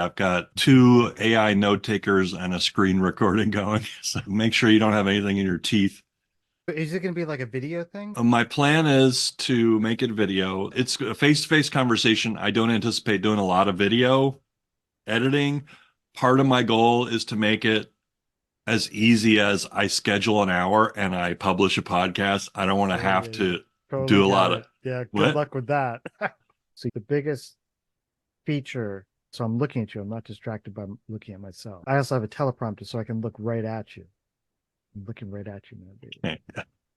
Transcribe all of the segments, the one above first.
I've got two AI note takers and a screen recording going. So make sure you don't have anything in your teeth. Is it going to be like a video thing? My plan is to make it video. It's a face-to-face conversation. I don't anticipate doing a lot of video editing. Part of my goal is to make it as easy as I schedule an hour and I publish a podcast. I don't want to Yeah, have yeah, yeah. to Totally do a got lot of it. Yeah, good what? luck with that. See, the biggest feature, so I'm looking at you, I'm not distracted by looking at myself. I also have a teleprompter so I can look right at you. I'm looking right at you, man, baby.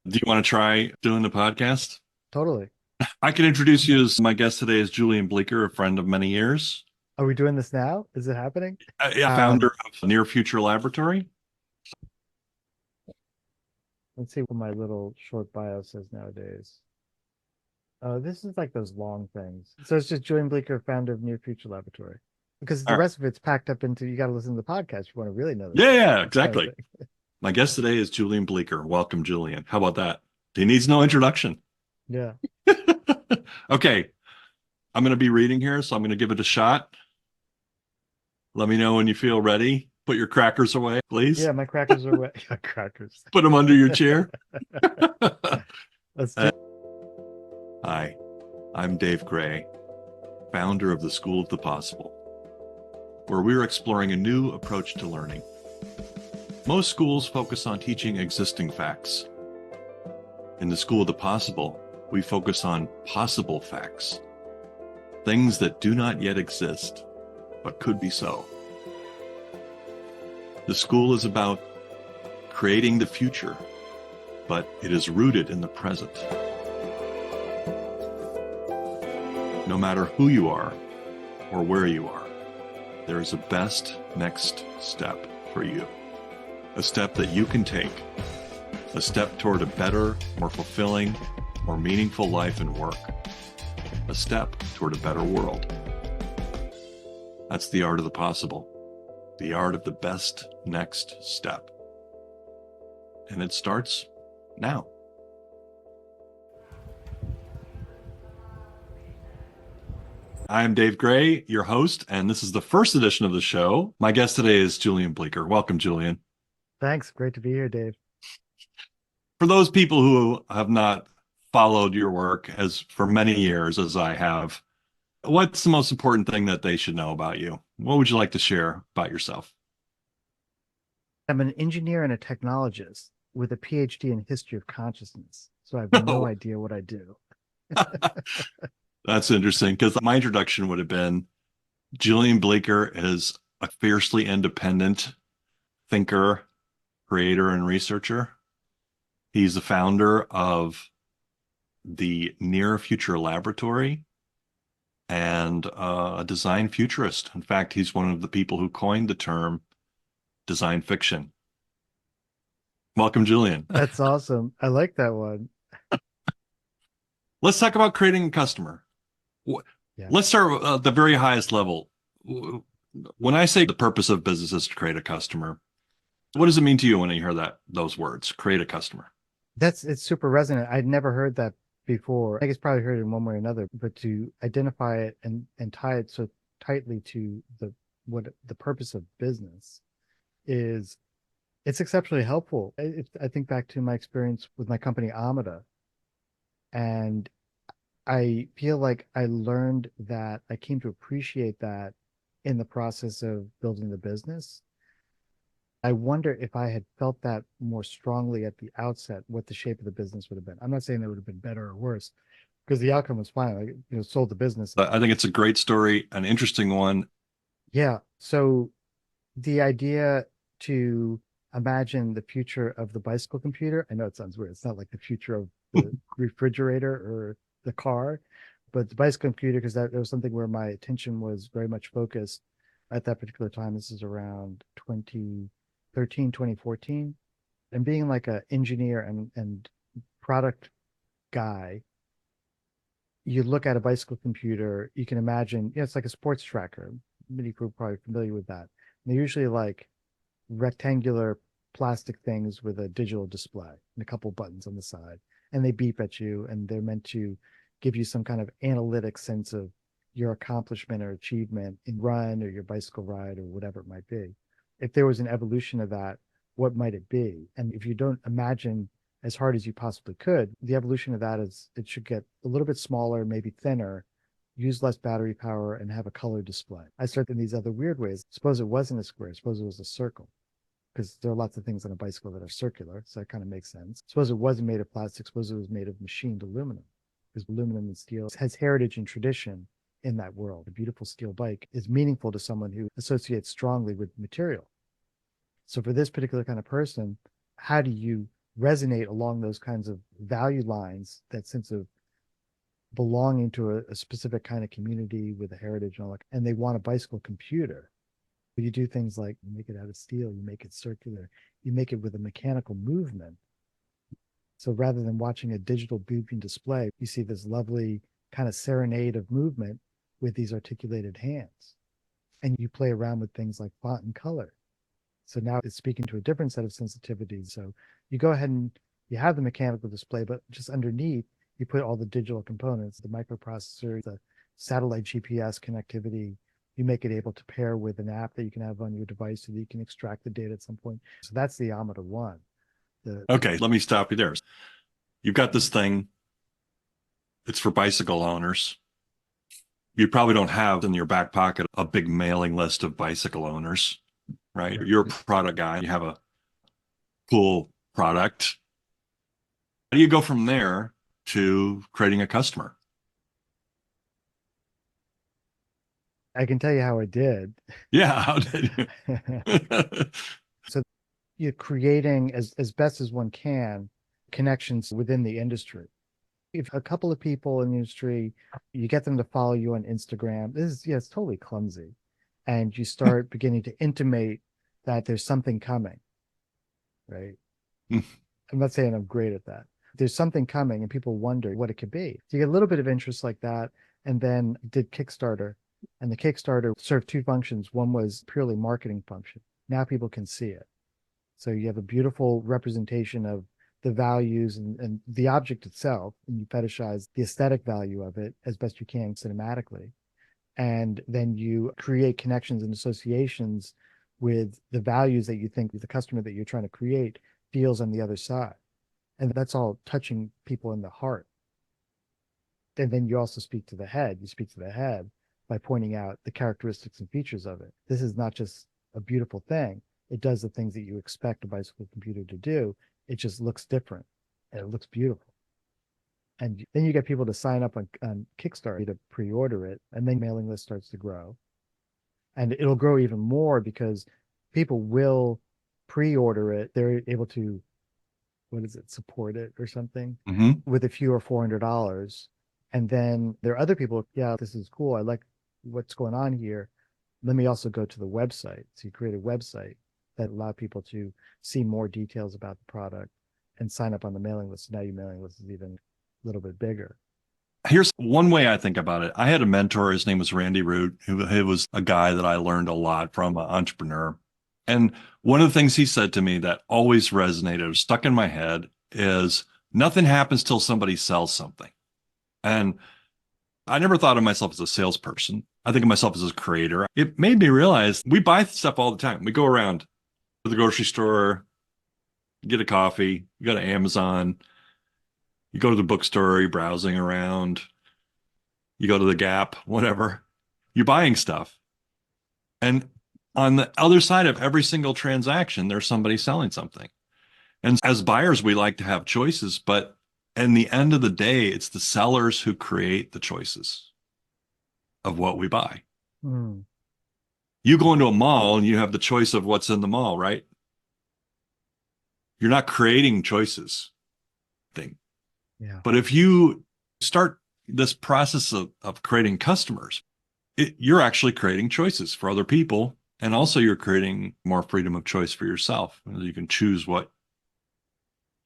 Do you want to try doing the podcast? Totally. I can introduce you as my guest today is Julian Bleecker, a friend of many years, Are we doing this now? Is it happening? a founder Um, of Near Future Laboratory. let's see what my little short bio says nowadays. Oh, this is like those long things. So it's just Julian Bleecker, founder of Near Future Laboratory. Because the All right. rest of it's packed up into you got to listen to the podcast if you want to really know the Yeah, thing. yeah, Kind of exactly. thing. My guest today is Julian Bleecker. Welcome, Julian. How about that? He needs no introduction. Yeah. Okay, I'm going to be reading here, so I'm going to give it a shot. Let me know when you feel ready. Put your crackers away, please. Yeah, my crackers are wet. Yeah, crackers. Put them under your chair. Let's do Uh, Hi, I'm Dave Gray, founder of the School of the Possible, where we're exploring a new approach to learning. Most schools focus on teaching existing facts. In the School of the Possible, we focus on possible facts, things that do not yet exist, but could be so. The school is about creating the future, but it is rooted in the present. No matter who you are or where you are, there is a best next step for you. A step that you can take. A step toward a better, more fulfilling, more meaningful life and work. A step toward a better world. That's the art of the possible. The art of the best next step. And it starts now. I'm Dave Gray, your host, and this is the first edition of the show. My guest today is Julian Bleecker. Welcome, Julian. Thanks. Great to be here, Dave. For those people who have not followed your work as for many years as I have, what's the most important thing that they should know about you? What would you like to share about yourself? I'm an engineer and a technologist with a PhD in history of consciousness. So I have no Oh, idea what I do. that's interesting because my introduction would have been Julian Bleecker is a fiercely independent thinker, creator, and researcher. He's the founder of the Near Future Laboratory and a design futurist. In fact, he's one of the people who coined the term design fiction. Welcome, Julian. That's awesome. I like that one. Let's talk about creating a customer. Yeah. Let's start at the very highest level. When I say the purpose of business is to create a customer, what does it mean to you when you hear those words, create a customer? It's super resonant. I'd never heard that before. I guess probably heard it in one way or another, but to identify it and tie it so tightly to what the purpose of business is, it's exceptionally helpful. I think back to my experience with my company Amada, and I feel like I learned that I came to appreciate that in the process of building the business. I wonder if I had felt that more strongly at the outset, what the shape of the business would have been. I'm not saying that would have been better or worse because the outcome was fine. Like, sold the business. I think it's a great story, an interesting one. Yeah. So the idea to imagine the future of the bicycle computer, I know it sounds weird. It's not like the future of the refrigerator or the car, but the bicycle computer, because that was something where my attention was very much focused at that particular time. This is around 2013, 2014. And being like an engineer and product guy, you look at a bicycle computer, you can imagine, it's like a sports tracker. Many people are probably familiar with that. And they're usually like rectangular plastic things with a digital display and a couple buttons on the side. And they beep at you and they're meant to give you some kind of analytic sense of your accomplishment or achievement in run or your bicycle ride or whatever it might be. If there was an evolution of that, what might it be? And if you don't imagine as hard as you possibly could, the evolution of that is it should get a little bit smaller, maybe thinner, use less battery power, and have a color display. I start in these other weird ways. Suppose it wasn't a square, suppose it was a circle, because there are lots of things on a bicycle that are circular, so that kind of makes sense. Suppose it wasn't made of plastic, suppose it was made of machined aluminum, because aluminum and steel has heritage and tradition in that world. A beautiful steel bike is meaningful to someone who associates strongly with material. So for this particular kind of person, how do you resonate along those kinds of value lines, that sense of belonging to a specific kind of community with a heritage and all that, and they want a bicycle computer? You do things like you make it out of steel, you make it circular, you make it with a mechanical movement. So rather than watching a digital beeping display, you see this lovely kind of serenade of movement with these articulated hands. And you play around with things like font and color. So now it's speaking to a different set of sensitivities. So you go ahead and you have the mechanical display, but just underneath, you put all the digital components, the microprocessor, the satellite GPS connectivity. You make it able to pair with an app that you can have on your device so that you can extract the data at some point. So that's the Omada One. Okay, let me stop you there. You've got this thing. It's for bicycle owners. You probably don't have in your back pocket a big mailing list of bicycle owners, right? You're a product guy. You have a cool product. How do you go from there to creating a customer? I can tell you how I did. Yeah, how did you? So you're creating as best as one can connections within the industry. If a couple of people in the industry, you get them to follow you on Instagram, this is, yeah, it's totally clumsy. And you start beginning to intimate that there's something coming, right? I'm not saying I'm great at that. There's something coming and people wonder what it could be. So you get a little bit of interest like that. And then did Kickstarter, and the Kickstarter served two functions. One was purely marketing function. Now people can see it. So you have a beautiful representation of the values and the object itself, and you fetishize the aesthetic value of it as best you can cinematically. And then you create connections and associations with the values that you think the customer that you're trying to create feels on the other side. And that's all touching people in the heart. And then you also speak to the head. You speak to the head by pointing out the characteristics and features of it. This is not just a beautiful thing. It does the things that you expect a bicycle computer to do. It just looks different and it looks beautiful. And then you get people to sign up on Kickstarter to pre-order it, and then mailing list starts to grow. And it'll grow even more because people will pre-order it. They're able to, what is it, support it or something with a few or $400. And then there are other people, yeah, this is cool. I like what's going on here. Let me also go to the website. So you create a website that allow people to see more details about the product and sign up on the mailing list. Now your mailing list is even a little bit bigger. Here's one way I think about it. I had a mentor. His name was Randy Root, who was a guy that I learned a lot from, an entrepreneur. And one of the things he said to me that always resonated, stuck in my head, is nothing happens till somebody sells something. And I never thought of myself as a salesperson. I think of myself as a creator. It made me realize we buy stuff all the time. We go around to the grocery store, get a coffee, you go to Amazon, you go to the bookstore, you're browsing around, you go to the Gap, whatever. You're buying stuff. And on the other side of every single transaction, there's somebody selling something. And as buyers, we like to have choices, but in the end of the day, it's the sellers who create the choices of what we buy. You go into a mall and you have the choice of what's in the mall, right? You're not creating choices. Yeah. But if you start this process of creating customers, you're actually creating choices for other people. And also you're creating more freedom of choice for yourself. You can choose what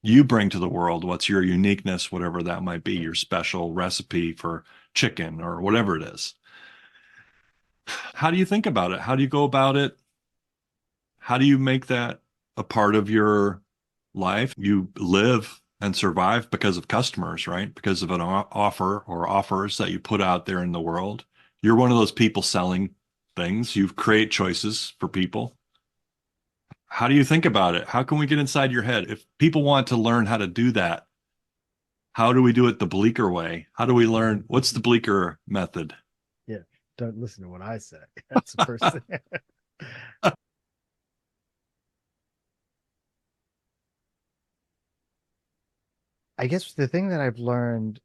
you bring to the world, what's your uniqueness, whatever that might be, your special recipe for chicken or whatever it is. How do you think about it? How do you go about it? How do you make that a part of your life? You live and survive because of customers, right? Because of an offer or offers that you put out there in the world. You're one of those people selling things. You create choices for people. How do you think about it? How can we get inside your head? If people want to learn how to do that, how do we do it the Bleecker way? How do we learn? What's the Bleecker method? Yeah, don't listen to what I say. That's the first thing. I guess the thing that I've learned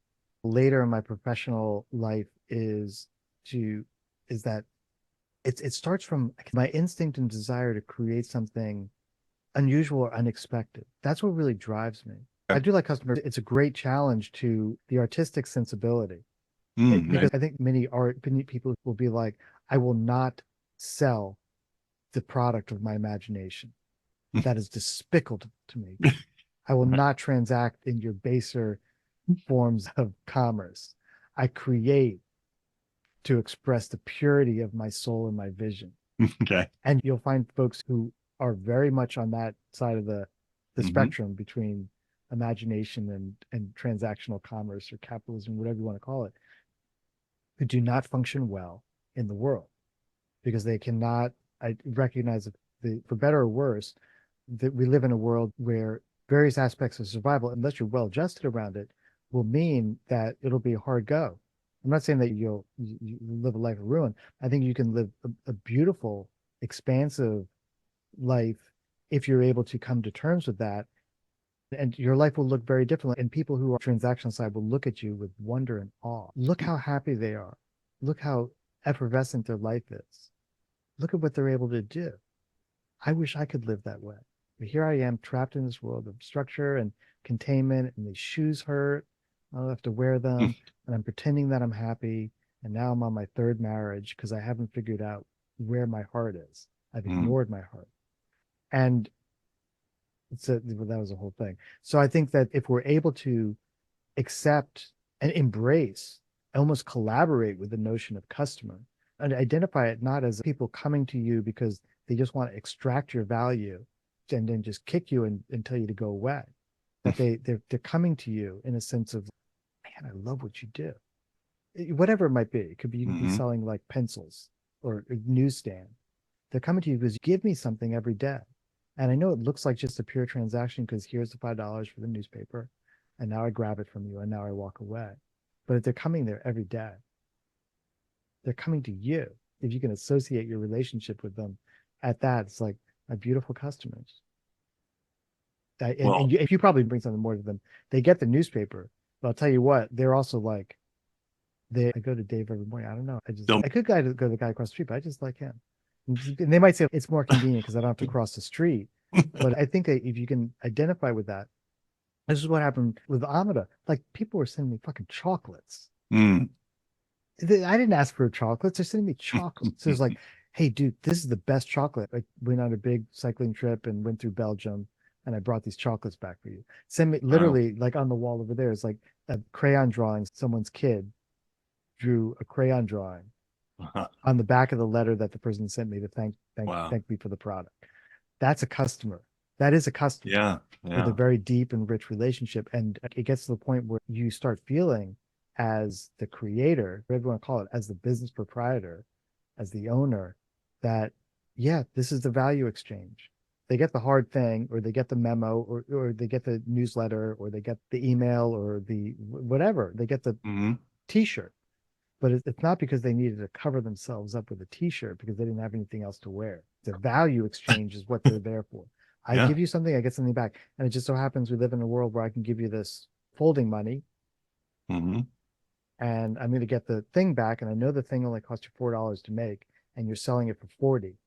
later in my professional life to is that it starts from my instinct and desire to create something unusual or unexpected. That's what really drives me. I Okay. do like customers. It's a great challenge to the artistic sensibility. Right. Because I think many people will be like, I will not sell the product of my imagination. That is despicable to me. I will not transact in your baser forms of commerce. I create to express the purity of my soul and my vision. Okay. And you'll find folks who are very much on that side of the Hmm. spectrum between imagination and transactional commerce or capitalism, whatever you want to call it, who do not function well in the world because they cannot I recognize that for better or worse, that we live in a world where various aspects of survival, unless you're well adjusted around it, will mean that it'll be a hard go. I'm not saying that you live a life of ruin. I think you can live a beautiful, expansive life if you're able to come to terms with that. And your life will look very different. And people who are transactional side will look at you with wonder and awe. Look how happy they are. Look how effervescent their life is. Look at what they're able to do. I wish I could live that way. But here I am trapped in this world of structure and containment, and these shoes hurt. I don't have to wear them, and I'm pretending that I'm happy. And now I'm on my third marriage because I haven't figured out where my heart is. I've Hmm. ignored my heart. And that was a whole thing. So I think that if we're able to accept and embrace, almost collaborate with the notion of customer and identify it not as people coming to you because they just want to extract your value and then just kick you and tell you to go away. That they're coming to you in a sense of, man, I love what you do. Whatever it might be. It could be you could be Hmm. selling like pencils or a newsstand. They're coming to you because you give me something every day. And I know it looks like just a pure transaction because here's the $5 for the newspaper. And now I grab it from you and now I walk away. But if they're coming there every day, they're coming to you. If you can associate your relationship with them at that, it's like my beautiful customers. And Well, if you probably bring something more to them, they get the newspaper. But I'll tell you what, they're also like, I go to Dave every morning. I don't know. don't. I could go to the guy across the street, but I just like him. And they might say it's more convenient because I don't have to cross the street. But I think that if you can identify with that, this is what happened with Amida. Like people were sending me fucking chocolates. Mm. I didn't ask for chocolates. They're sending me chocolates. So it's like, hey, dude, this is the best chocolate. I went on a big cycling trip and went through Belgium, and I brought these chocolates back for you. Send me Wow. literally like on the wall over there. It's like a crayon drawing. Someone's kid drew a crayon drawing on the back of the letter that the person sent me to Wow. thank me for the product. That's a customer. That is a customer Yeah. with a Yeah. very deep and rich relationship. And it gets to the point where you start feeling as the creator, whatever you want to call it, as the business proprietor, as the owner, that yeah, this is the value exchange. They get the hard thing, or they get the memo, or they get the newsletter, or they get the email, or the whatever. They get the Hmm. t-shirt, but it's not because they needed to cover themselves up with a t-shirt because they didn't have anything else to wear. The value exchange is what they're there for. I Yeah. give you something, I get something back. And it just so happens we live in a world where I can give you this folding money Hmm. and I'm going to get the thing back. And I know the thing only cost you $4 to make and you're selling it for 40,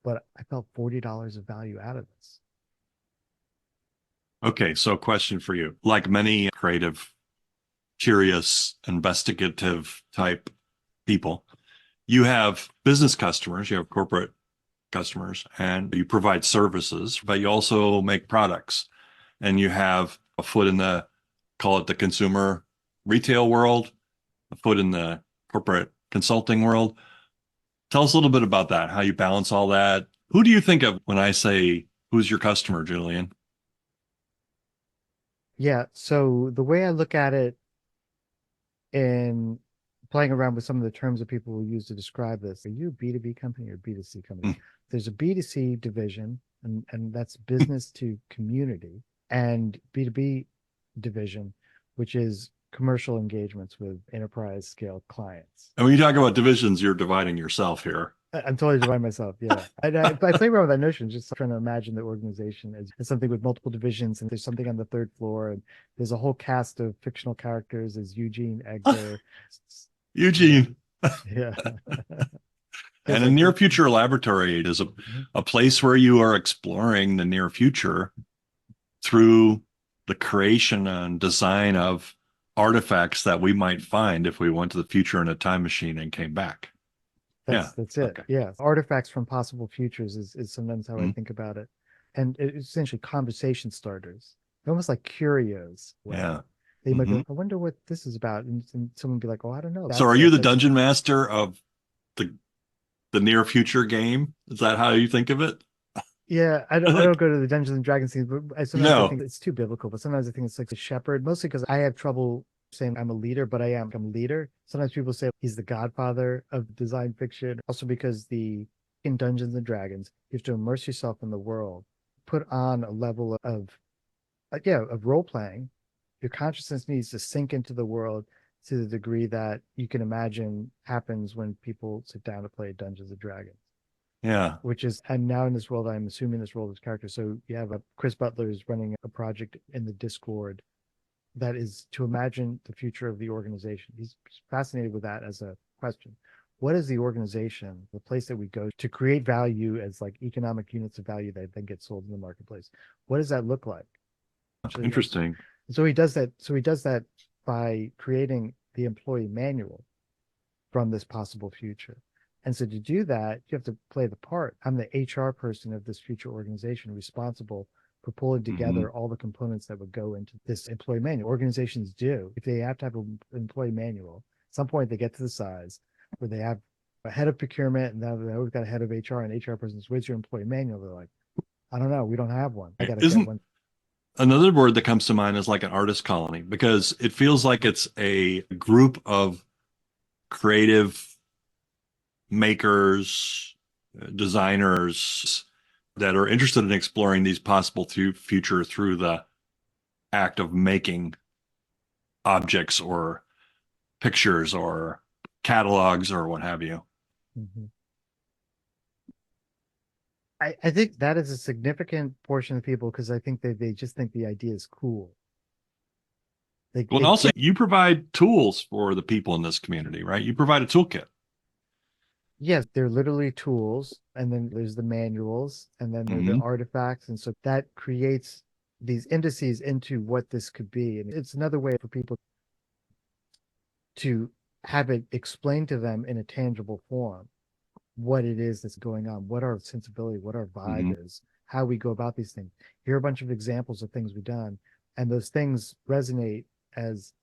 but I felt $40 of value out of this. Okay. So, question for you. Like many creative, curious, investigative type people, you have business customers, you have corporate customers, and you provide services, but you also make products. And you have a foot in the, call it the consumer retail world, a foot in the corporate consulting world. Tell us a little bit about that, how you balance all that. Who do you think of when I say, who's your customer, Julian? Yeah. So the way I look at it in playing around with some of the terms that people will use to describe this. Are you a B2B company or B2C company? Mm. There's a B2C division, and that's business to community, and B2B division, which is commercial engagements with enterprise scale clients. And when you talk about divisions, you're dividing yourself here. I'm totally dividing myself. Yeah. I play around with that notion, just trying to imagine the organization as something with multiple divisions, and there's something on the third floor, and there's a whole cast of fictional characters as Eugene, Edgar. Eugene. Yeah. And Feels a like near future laboratory is a place where you are exploring the near future through the creation and design of artifacts that we might find if we went to the future in a time machine and came back. That's it. Okay. Yeah. Artifacts from possible futures is sometimes how I Mhm. think about it. And it's essentially conversation starters. They're almost like curios. Yeah. They might be Mhm. like, I wonder what this is about. And someone be like, oh, I don't know. So are you the dungeon master of the near future game? Is that how you think of it? Yeah, I don't go to the Dungeons and Dragons thing, but sometimes I No. think it's too biblical. But sometimes I think it's like a shepherd, mostly because I have trouble saying I'm a leader, but I'm a leader. Sometimes people say he's the godfather of design fiction. Also because in Dungeons and Dragons, you have to immerse yourself in the world, put on a level of of role playing. Your consciousness needs to sink into the world to the degree that you can imagine happens when people sit down to play Dungeons and Dragons. Yeah. Which is, and now in this world, I'm assuming this role of character. So you have Chris Butler is running a project in the Discord that is to imagine the future of the organization. He's fascinated with that as a question. What is the organization, the place that we go to create value as like economic units of value that then get sold in the marketplace? What does that look like? Interesting. So he does that. So he does that by creating the employee manual from this possible future. And so to do that, you have to play the part. I'm the HR person of this future organization responsible for pulling together all the components that would go into this employee manual. Organizations do, if they have to have an employee manual, at some point they get to the size where they have a head of procurement and now we've got a head of HR, and HR person says, where's your employee manual? They're like, I don't know. We don't have one. I got to get one. Another word that comes to mind is like an artist colony, because it feels like it's a group of creative makers, designers that are interested in exploring these possible future through the act of making objects or pictures or catalogs or what have you. Mm-hmm. I think that is a significant portion of people because I think they just think the idea is cool. Well, and also you provide tools for the people in this community, right? You provide a toolkit. Yes, they're literally tools, and then there's the manuals, and then the artifacts, and so that creates these indices into what this could be. And it's another way for people to have it explained to them in a tangible form what it is that's going on, what our sensibility, what our vibe is, how we go about these things. Here are a bunch of examples of things we've done, and those things resonate as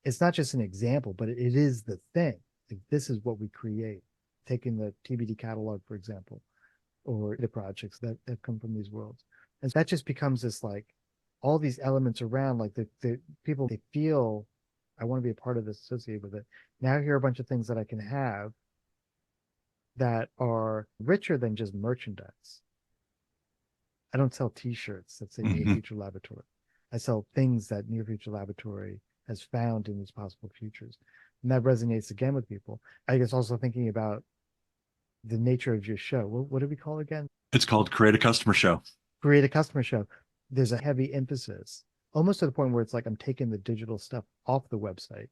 it's not just an example, but it is the thing. Like, this is what we create. Taking the TBD catalog, for example, or the projects that come from these worlds. And that just becomes this like all these elements around, like the people, they feel, I want to be a part of this, associated with it. Now here are a bunch of things that I can have that are richer than just merchandise. I don't sell t-shirts that say Near Future Laboratory. I sell things that Near Future Laboratory has found in these possible futures. And that resonates again with people. I guess also thinking about the nature of your show. What do we call it again? It's called Create a Customer Show. Create a Customer Show. There's a heavy emphasis, almost to the point where it's like I'm taking the digital stuff off the website,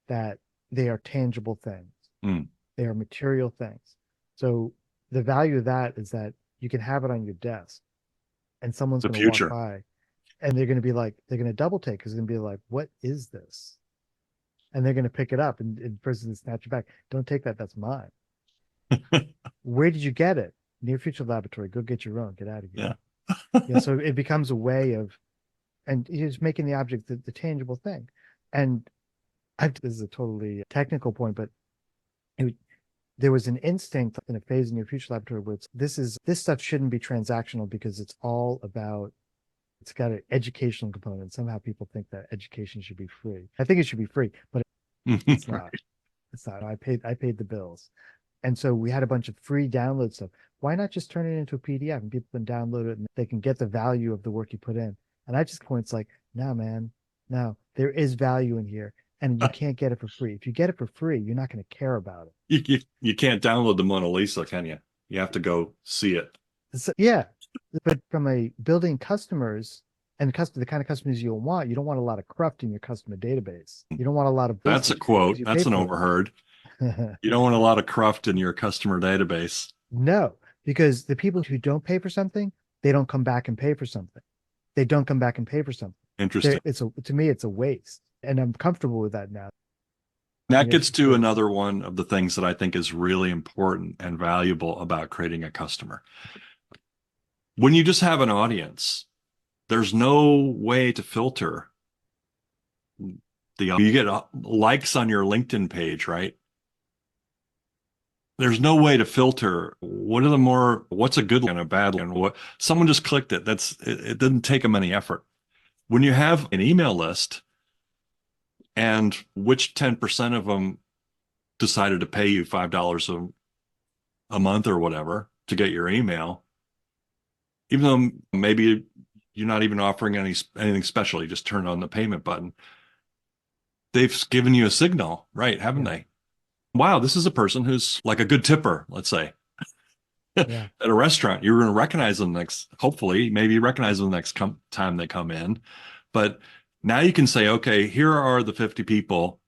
that they are tangible things. They are material things. So the value of that is that you can have it on your desk and someone's going to walk by and they're going to be like, they're going to double take because they're going to be like, what is this? And they're going to pick it up and the person will snatch it back. Don't take that. That's mine. Where did you get it? Near Future Laboratory. Go get your own. Get out of here. Yeah. So it becomes a way of, and he's making the object the tangible thing. And this is a totally technical point, but there was an instinct in a phase in Near Future Laboratory where this stuff shouldn't be transactional because it's all about, it's got an educational component. Somehow people think that education should be free. I think it should be free, but it's not. It's not. I paid the bills. And so we had a bunch of free download stuff. Why not just turn it into a PDF and people can download it and they can get the value of the work you put in? And I just points like, no, man, no, there is value in here and you can't get it for free. If you get it for free, you're not going to care about it. You can't download the Mona Lisa, can you? You have to go see it. So, yeah. But from a building customers and the kind of customers you'll want, you don't want a lot of cruft in your customer database. You don't want a lot of That's a quote. That's an overheard. You don't want a lot of cruft in your customer database. No, because the people who don't pay for something, they don't come back and pay for something. They don't come back and pay for something. Interesting. To me, it's a waste. And I'm comfortable with that now. That gets to another one of the things that I think is really important and valuable about creating a customer. When you just have an audience, there's no way to filter you get likes on your LinkedIn page, right? There's no way to filter what's a good and a bad one. What someone just clicked it. It didn't take them any effort. When you have an email list and which 10% of them decided to pay you $5 a month or whatever to get your email, even though maybe you're not even offering anything special, you just turn on the payment button. They've given you a signal, right? Haven't they? Wow, this is a person who's like a good tipper, let's say. Yeah. At a restaurant, you're going to recognize them hopefully, maybe you recognize them the next time they come in. But now you can say, okay, here are the 50 people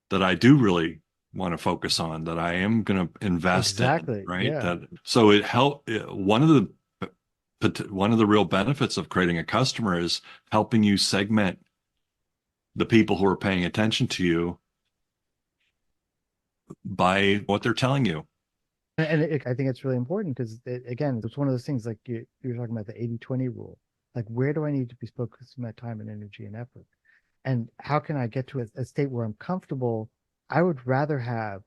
that I do really want to focus on, that I am going to invest in, right? Yeah. So one of the real benefits of creating a customer is helping you segment the people who are paying attention to you by what they're telling you. And I think it's really important because, again, it's one of those things like you were talking about the 80-20 rule. Like, where do I need to be focusing my time and energy and effort? And how can I get to a state where I'm comfortable? I would rather have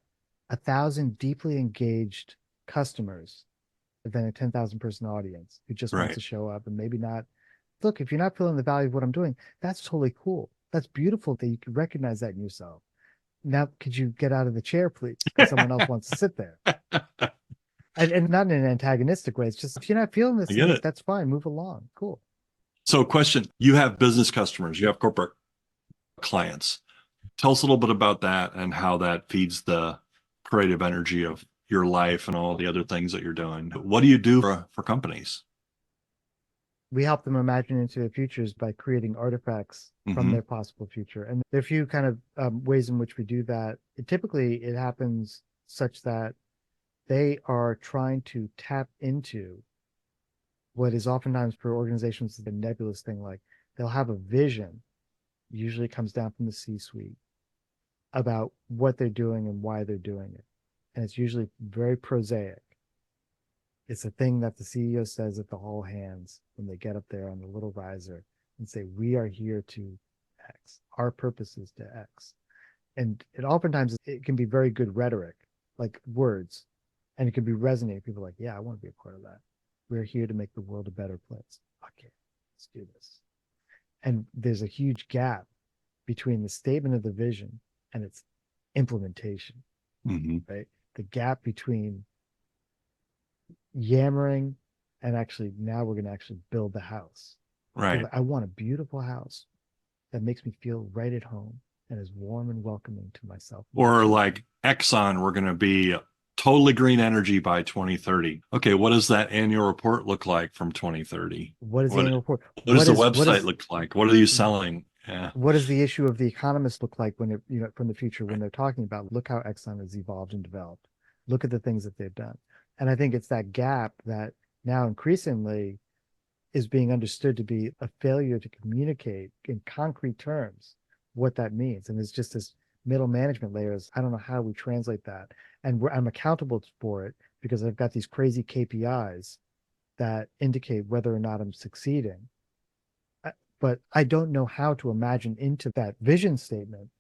1,000 deeply engaged customers than a 10,000 person audience who just wants to show up and maybe not. Look, if you're not feeling the value of what I'm doing, that's totally cool. That's beautiful that you can recognize that in yourself. Now, could you get out of the chair, please? Because someone else wants to sit there. And not in an antagonistic way. It's just, if you're not feeling this, that's fine. Move along. Cool. So question, you have business customers, you have corporate clients. Tell us a little bit about that and how that feeds the creative energy of your life and all the other things that you're doing. What do you do for companies? We help them imagine into their futures by creating artifacts from their possible future. And there are a few kind of ways in which we do that. Typically, it happens such that they are trying to tap into what is oftentimes for organizations the nebulous thing. Like, they'll have a vision, usually comes down from the C-suite, about what they're doing and why they're doing it. And it's usually very prosaic. It's a thing that the CEO says at the all hands when they get up there on the little riser and say, we are here to X. Our purpose is to X. And oftentimes it can be very good rhetoric, like words, and it can be resonating. People are like, yeah, I want to be a part of that. We're here to make the world a better place. Okay, let's do this. And there's a huge gap between the statement of the vision and its implementation, right? The gap between yammering and actually, now we're going to actually build the house. Right. I want a beautiful house that makes me feel right at home and is warm and welcoming to myself. Or like Exxon, we're going to be totally green energy by 2030. Okay, what does that annual report look like from 2030? What is the annual report? What does the website look like? What are you selling? Yeah. What does the issue of the economists look like when they're, from the future, when they're talking about, look how Exxon has evolved and developed. Look at the things that they've done. And I think it's that gap that now increasingly is being understood to be a failure to communicate in concrete terms what that means. And it's just this middle management layers. I don't know how we translate that. And I'm accountable for it because I've got these crazy KPIs that indicate whether or not I'm succeeding. But I don't know how to imagine into that vision statement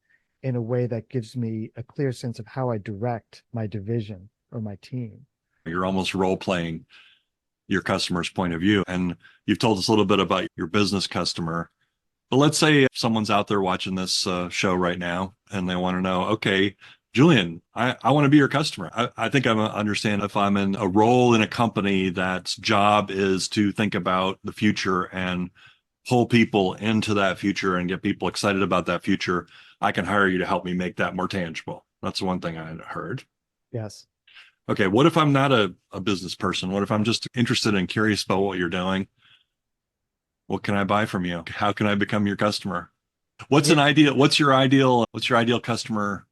in a way that gives me a clear sense of how I direct my division or my team. You're almost role playing your customer's point of view. And you've told us a little bit about your business customer. But let's say someone's out there watching this show right now and they want to know, okay, Julian, I want to be your customer. I think I understand if I'm in a role in a company that's job is to think about the future and pull people into that future and get people excited about that future, I can hire you to help me make that more tangible. That's the one thing I heard. Yes. Okay, what if I'm not a business person? What if I'm just interested and curious about what you're doing? What can I buy from you? How can I become your customer? Yeah. What's your ideal customer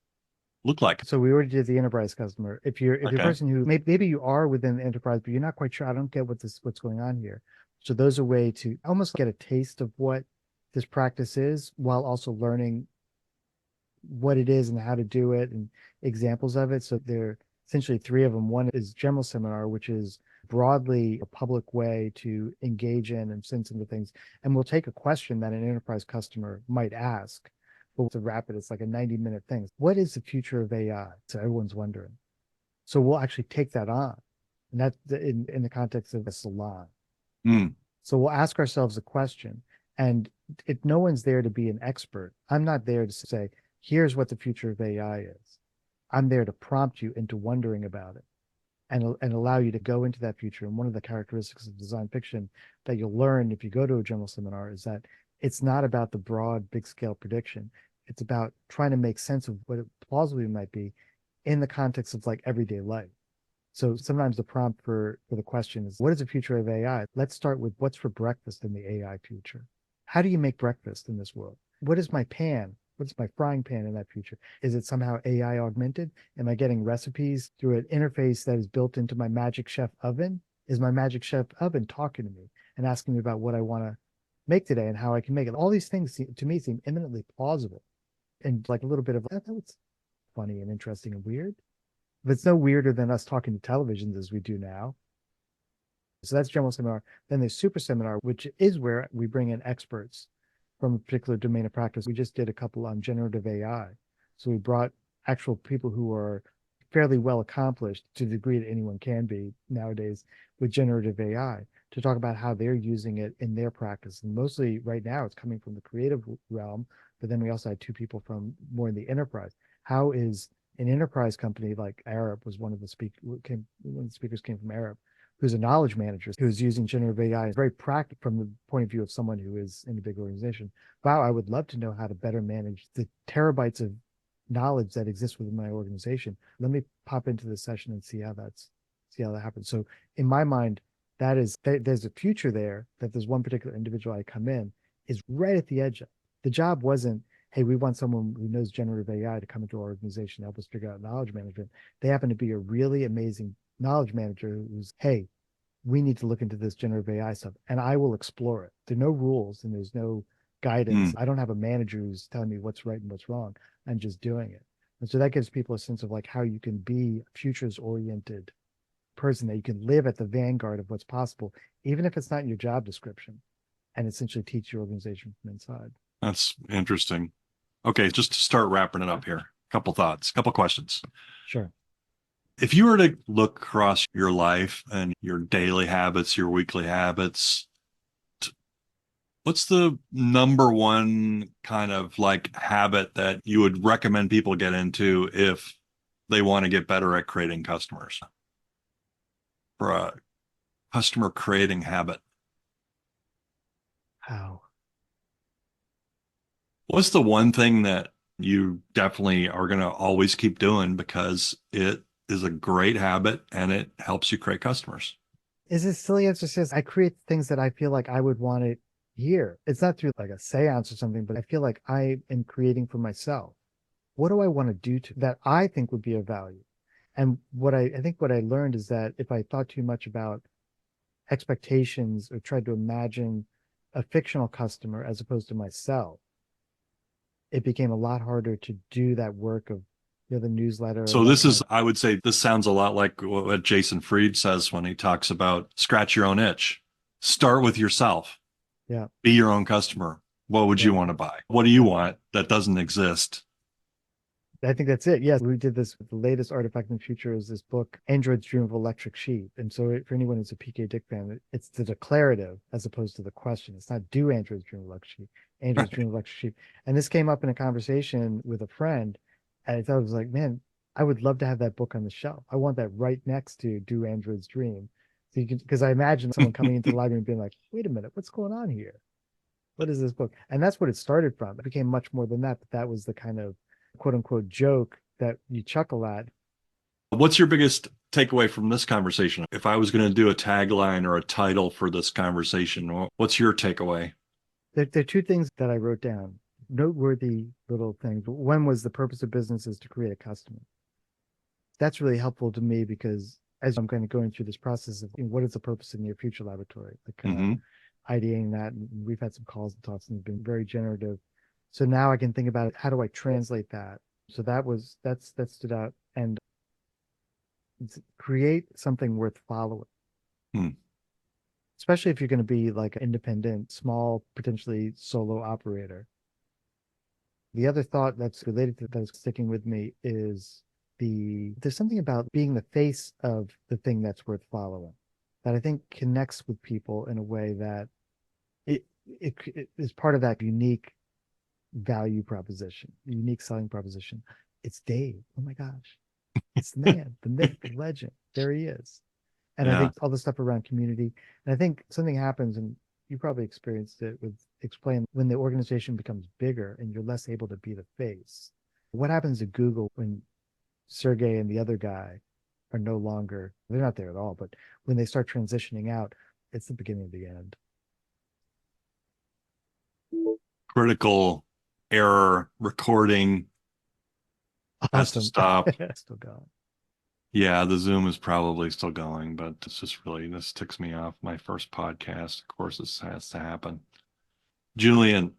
look like? So we already did the enterprise customer. If you're a Okay. person who maybe you are within the enterprise, but you're not quite sure, I don't get what's going on here. So those are a way to almost get a taste of what this practice is while also learning what it is and how to do it and examples of it. So there are essentially three of them. One is general seminar, which is broadly a public way to engage in and sense into things. And we'll take a question that an enterprise customer might ask, but to wrap it, it's like a 90-minute thing. What is the future of AI? So everyone's wondering. So we'll actually take that on. And that's in the context of a salon. Mm, So we'll ask ourselves a question. And if no one's there to be an expert, I'm not there to say, here's what the future of AI is. I'm there to prompt you into wondering about it and allow you to go into that future. And one of the characteristics of design fiction that you'll learn if you go to a general seminar is that it's not about the broad, big scale prediction. It's about trying to make sense of what it plausibly might be in the context of like everyday life. So sometimes the prompt for the question is, what is the future of AI? Let's start with what's for breakfast in the AI future. How do you make breakfast in this world? What is my pan? What's my frying pan in that future? Is it somehow AI augmented? Am I getting recipes through an interface that is built into my Magic Chef oven? Is my Magic Chef oven talking to me and asking me about what I want to make today and how I can make it? All these things to me seem eminently plausible and like a little bit of that's funny and interesting and weird. But it's no weirder than us talking to televisions as we do now. So that's general seminar. Then there's super seminar, which is where we bring in experts from a particular domain of practice. We just did a couple on generative AI. So we brought actual people who are fairly well accomplished to the degree that anyone can be nowadays with generative AI to talk about how they're using it in their practice. And mostly right now it's coming from the creative realm, but then we also had two people from more in the enterprise. How is an enterprise company like Arab was one of the speakers came from Arab, who's a knowledge manager who's using generative AI very practical from the point of view of someone who is in a big organization. Wow, I would love to know how to better manage the terabytes of knowledge that exists within my organization. Let me pop into the session and see how that happens. So in my mind, there's a future there that there's one particular individual I come in is right at the edge of. The job wasn't, hey, we want someone who knows generative AI to come into our organization to help us figure out knowledge management. They happen to be a really amazing knowledge manager who's, hey, we need to look into this generative AI stuff and I will explore it. There are no rules and there's no guidance. mm. I don't have a manager who's telling me what's right and what's wrong. I'm just doing it. And so that gives people a sense of like how you can be a futures oriented person, that you can live at the vanguard of what's possible, even if it's not in your job description, and essentially teach your organization from inside. That's interesting. Okay, just to start wrapping it up here, couple thoughts, couple questions. Sure. If you were to look across your life and your daily habits, your weekly habits, what's the number one kind of like habit that you would recommend people get into if they want to get better at creating customers for a customer creating habit? How? What's the one thing that you definitely are going to always keep doing because it is a great habit and it helps you create customers? Is it silly answer says I create things that I feel like I would want to hear. It's not through like a seance or something, but I feel like I am creating for myself. What do I want to do to that I think would be of value? And I think what I learned is that if I thought too much about expectations or tried to imagine a fictional customer as opposed to myself, it became a lot harder to do that work of the newsletter So that this kind is, of I would say, this sounds a lot like what Jason Fried says when he talks about scratch your own itch. Start with yourself. yeah, Be your own customer. What would you yeah, want to buy? What do you yeah. want that doesn't exist? I think that's it. Yes, we did this. The latest artifact in the future is this book, Android's Dream of Electric Sheep. And so, for anyone who's a PK Dick fan, it's the declarative as opposed to the question. It's not do Android's Dream of Electric Sheep, Android's Dream of Electric Sheep. And this came up in a conversation with a friend, and I thought it was like, man, I would love to have that book on the shelf. I want that right next to Do Androids Dream. So you can, because I imagine someone coming into the library and being like, wait a minute, what's going on here? What is this book? And that's what it started from. It became much more than that, but that was the kind of quote unquote joke that you chuckle at. What's your biggest takeaway from this conversation? If I was going to do a tagline or a title for this conversation, what's your takeaway? There are two things that I wrote down, noteworthy little things. One was the purpose of business is to create a customer. That's really helpful to me because as I'm kind of going through this process of what is the purpose of Near Future Laboratory, like kind Mm-hmm. of ideating that, and we've had some calls and talks and been very generative. So now I can think about it, how do I translate that? So that stood out, and create something worth following. Hmm. Especially if you're going to be like an independent, small, potentially solo operator. The other thought that's related to that is sticking with me is there's something about being the face of the thing that's worth following that I think connects with people in a way that it is part of that unique value proposition, unique selling proposition. It's Dave. Oh my gosh. It's the man, the myth, the legend. There he is. And I Yeah. think all the stuff around community. And I think something happens, and you probably experienced it with Explain, when the organization becomes bigger and you're less able to be the face. What happens to Google when Sergey and the other guy are no longer, they're not there at all, but when they start transitioning out, it's the beginning of the end. Critical error recording has to Awesome. stop. Still going. Yeah, the Zoom is probably still going, but it's just really, this ticks me off. My first podcast, of course, this has to happen. Julian,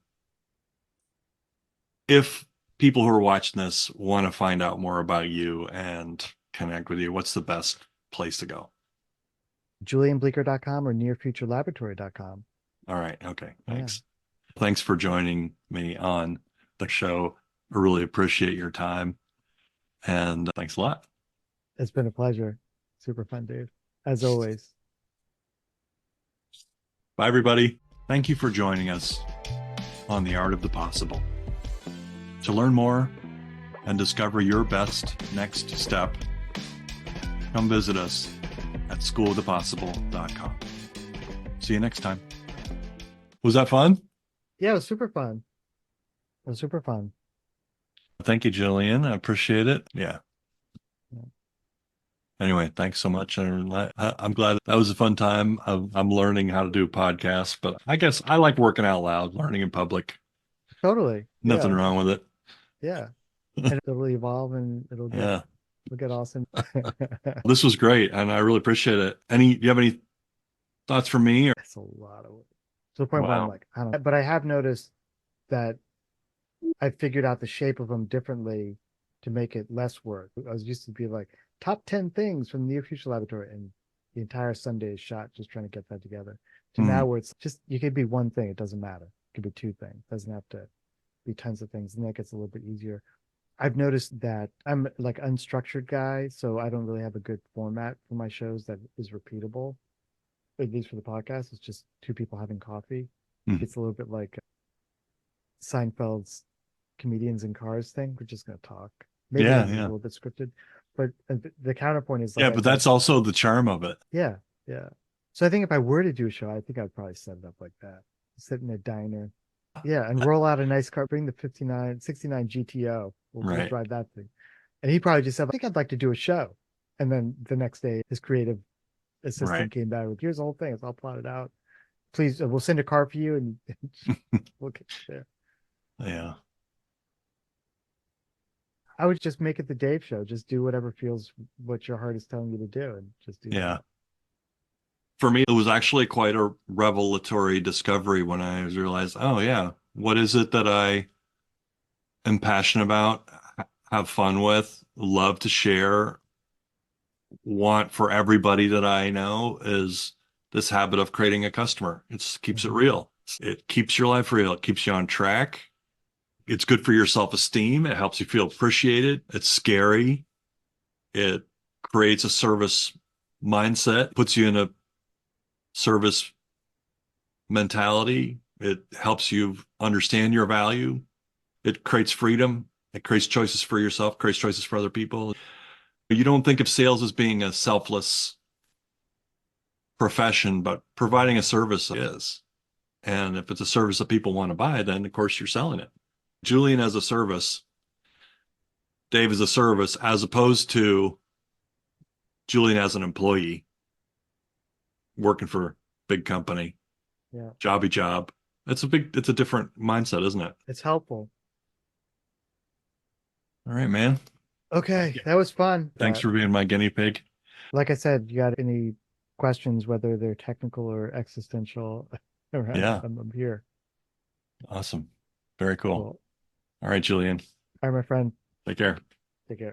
if people who are watching this want to find out more about you and connect with you, what's the best place to go? JulianBleecker.com or nearfuturelaboratory.com. All right. Okay. Yeah, Thanks. Thanks for joining me on the show. I really appreciate your time. And thanks a lot. it's been a pleasure. Super fun, Dave. As always. Bye, everybody. Thank you for joining us on The Art of the Possible. To learn more and discover your best next step, come visit us at schoolofthepossible.com. See you next time. Was that fun? Yeah, it was super fun. It was super fun. Thank you, Julian. I appreciate it. Yeah. Yeah. Anyway, thanks so much. And I'm glad that was a fun time. I'm learning how to do podcasts, but I guess I like working out loud, learning in public. Totally. Nothing Yeah. wrong with it. Yeah. And it'll evolve and Yeah. it'll get awesome. This was great, and I really appreciate it. Do you have any thoughts for me? Or That's a lot of work. To the point where I'm wow. like, I don't know. But I have noticed that I figured out the shape of them differently to make it less work. I was used to be like top 10 things from the Near Future Laboratory, and the entire Sunday is shot just trying to get that together. To now Hmm. where it's just you could be one thing, it doesn't matter. It could be two things. It doesn't have to be tons of things, and that gets a little bit easier. I've noticed that I'm like unstructured guy, so I don't really have a good format for my shows that is repeatable. At least for the podcast, it's just two people having coffee. Hmm. It's a little bit like Seinfeld's comedians in cars thing. We're just going to talk. Maybe Yeah, this is a yeah. little bit scripted, but the counterpoint is like Yeah, I but said, that's also the charm of it. yeah, yeah. So I think if I were to do a show, I think I'd probably set it up like that. Sit in a diner, yeah, and roll out a nice car, bring the 69 GTO. We'll Right. drive that thing. And he probably just said, I think I'd like to do a show. And then the next day, his creative assistant Right. came back with, here's the whole thing. It's all plotted out. Please, we'll send a car for you and we'll get you there. Yeah. I would just make it the Dave show. Just do whatever feels what your heart is telling you to do and just do Yeah. that. For me, it was actually quite a revelatory discovery when I realized, oh yeah, what is it that I am passionate about, have fun with, love to share, want for everybody that I know is this habit of creating a customer. It keeps it Mhm. real. It keeps your life real. It keeps you on track. It's good for your self-esteem. It helps you feel appreciated. It's scary. It creates a service mindset, puts you in a service mentality. It helps you understand your value. It creates freedom. It creates choices for yourself, creates choices for other people. You don't think of sales as being a selfless profession, but providing a service is. And if it's a service that people want to buy, then of course you're selling it. Julian as a service, Dave as a service, as opposed to Julian as an employee working for a big company, Yeah. jobby job. It's a different mindset, isn't it? It's helpful. All right, man. Okay, that was fun. Thanks for being my guinea pig. Like I said, you got any questions, whether they're technical or existential, Yeah, I'm here. awesome. Very cool. Cool. All right, Julian. All right, my friend. Take care. Take care.